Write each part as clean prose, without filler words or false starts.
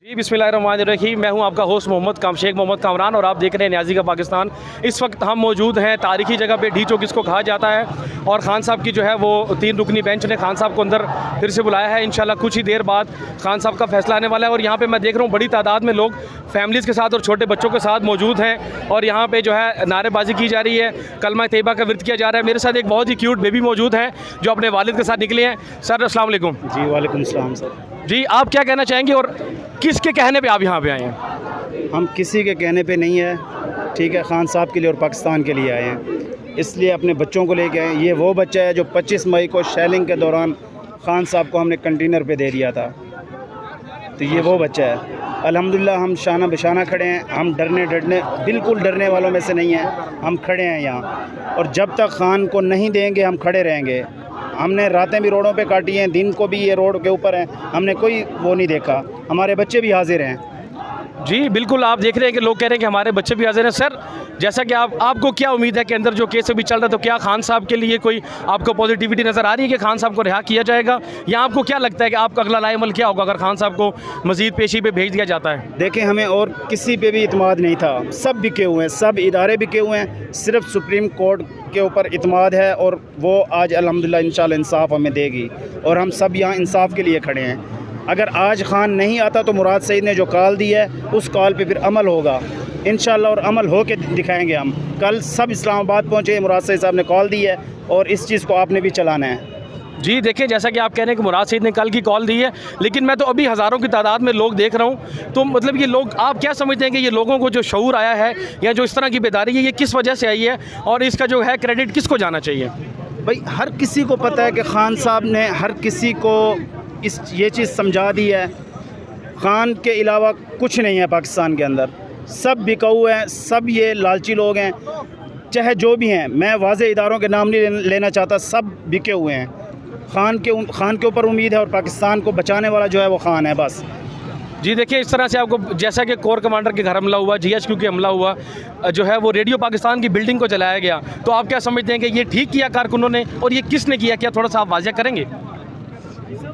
जी बिस्मिल्लाहिर्रहमानिर्रहीम। मैं हूं आपका होस्ट शेख मोहम्मद कामरान और आप देख रहे हैं न्याजी का पाकिस्तान। इस वक्त हम मौजूद हैं तारीखी जगह पे, डी चौक इसको कहा जाता है। और खान साहब की जो है वो 3 रुकनी बेंच ने खान साहब को अंदर फिर से बुलाया है। इंशाल्लाह कुछ ही देर बाद खान साहब का फैसला आने वाला है। और यहाँ पे मैं देख रहा हूँ बड़ी तादाद में लोग फैमिलीज़ के साथ और छोटे बच्चों के साथ मौजूद हैं। और यहाँ पर जो है नारेबाजी की जा रही है, कलमा तैयबा का विर्द किया जा रहा है। मेरे साथ एक बहुत ही क्यूट बेबी मौजूद है जो अपने वालिद के साथ निकले हैं। सर अस्सलाम वालेकुम। जी वालेकुम सलाम सर। जी आप क्या कहना चाहेंगे और किसके कहने पे आप यहाँ पे आए हैं? हम किसी के कहने पे नहीं है, ठीक है, खान साहब के लिए और पाकिस्तान के लिए आए हैं। इसलिए अपने बच्चों को लेके आए। ये वो बच्चा है जो 25 मई को शेलिंग के दौरान खान साहब को हमने कंटेनर पे दे दिया था। तो ये वो बच्चा है। अल्हम्दुलिल्लाह हम शाना बिशाना खड़े हैं। हम डरने बिल्कुल डरने वालों में से नहीं हैं। हम खड़े हैं यहाँ, और जब तक खान को नहीं देंगे हम खड़े रहेंगे। हमने रातें भी रोडों पे काटी हैं, दिन को भी ये रोड के ऊपर हैं। हमने कोई वो नहीं देखा। हमारे बच्चे भी हाजिर हैं। जी बिल्कुल, आप देख रहे हैं कि लोग कह रहे हैं कि हमारे बच्चे भी हाजिर हैं। सर जैसा कि आपको क्या उम्मीद है कि अंदर जो केस अभी चल रहा है, तो क्या खान साहब के लिए कोई आपको पॉजिटिविटी नज़र आ रही है कि खान साहब को रिहा किया जाएगा, या आपको क्या लगता है कि आपका अगला लाएमल क्या होगा अगर खान साहब को मज़ीद पेशी पे भेज दिया जाता है? देखें, हमें और किसी पे भी इत्मीद नहीं था। सब बिके हुए हैं, सब इदारे बिके हुए हैं। सिर्फ सुप्रीम कोर्ट के ऊपर इत्मीद है, और वो आज अल्हम्दुलिल्लाह इंशाल्लाह इंसाफ हमें देगी। और हम सब यहाँ इंसाफ के लिए खड़े हैं। अगर आज खान नहीं आता तो मुराद सईद ने जो कॉल दी है उस कॉल पे फिर अमल होगा इंशाल्लाह, और अमल हो के दिखाएंगे हम। कल सब इस्लामाबाद पहुँचे, मुराद सईद साहब ने कॉल दी है, और इस चीज़ को आपने भी चलाना है। जी देखिए, जैसा कि आप कह रहे हैं कि मुराद सईद ने कल की कॉल दी है, लेकिन मैं तो अभी हज़ारों की तादाद में लोग देख रहा हूँ। तो मतलब ये लोग, आप क्या समझते हैं कि ये लोगों को जो शऊर आया है या जो इस तरह की बेदारी है, ये किस वजह से आई है, और इसका जो है क्रेडिट किसको जाना चाहिए? भाई हर किसी को पता है कि खान साहब ने हर किसी को ये चीज़ समझा दी है। खान के अलावा कुछ नहीं है पाकिस्तान के अंदर। सब बिकाऊ हैं, सब ये लालची लोग हैं, चाहे जो भी हैं। मैं वाज़े इदारों के नाम नहीं लेना चाहता, सब बिके हुए हैं। खान के ऊपर उम्मीद है, और पाकिस्तान को बचाने वाला जो है वो खान है बस। जी देखिए, इस तरह से आपको, जैसा कि कोर कमांडर के घर हमला हुआ, GHQ के हमला हुआ, जो है वो रेडियो पाकिस्तान की बिल्डिंग को जलाया गया, तो आप क्या समझते हैं कि ये ठीक किया कारकुनों ने, और ये किसने किया? क्या थोड़ा सा आप वाज़ेह करेंगे?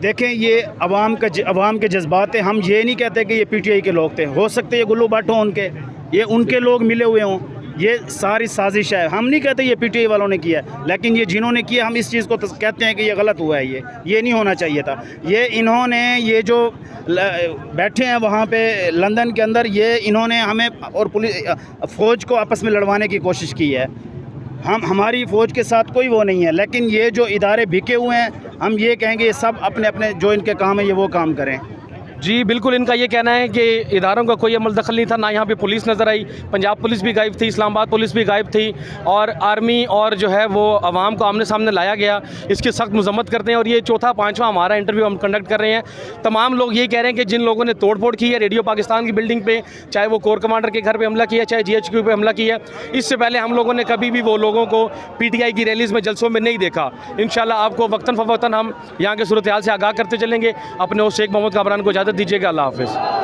देखें, ये अवाम के जज्बात हैं। हम ये नहीं कहते कि ये PTI के लोग थे। हो सकते ये गुल्लू भट्ट हों, उनके ये उनके लोग मिले हुए हों। ये सारी साजिश है। हम नहीं कहते ये PTI वालों ने किया, लेकिन ये जिन्होंने किया, हम इस चीज़ को कहते हैं कि ये गलत हुआ है। ये नहीं होना चाहिए था। ये जो बैठे हैं वहाँ पे लंदन के अंदर, ये इन्होंने हमें और पुलिस फ़ौज को आपस में लड़वाने की कोशिश की है। हमारी फ़ौज के साथ कोई वो नहीं है, लेकिन ये जो इदारे बिके हुए हैं, हम ये कहेंगे ये सब अपने अपने जो इनके काम है ये वो काम करें। जी बिल्कुल, इनका ये कहना है कि इदारों का कोई अमल दखल नहीं था। ना यहाँ पे पुलिस नज़र आई, पंजाब पुलिस भी गायब थी, इस्लामाबाद पुलिस भी गायब थी, और आर्मी और जो है वो आवाम को आमने सामने लाया गया। इसकी सख्त मजम्मत करते हैं। और ये चौथा पाँचवा हमारा इंटरव्यू हम कंडक्ट कर रहे हैं। तमाम लोग ये कह रहे हैं कि जिन लोगों ने तोड़ फोड़ की है रेडियो पाकिस्तान की बिल्डिंग पर, चाहे वो कोर कमांडर के घर पर हमला किया, चाहे GHQ पे हमला किया, इससे पहले हम लोगों ने कभी भी वो लोगों को PTI की रैलीज़ में, जलसों में नहीं देखा। इंशाल्लाह आपको वक्तन फ़वक्तन हम यहाँ के सूरत हाल से आगाह करते चलेंगे। अपने होस्ट शेख मोहम्मद कामरान को इजाज़त दीजिएगा। अल्लाह हाफ़िज़।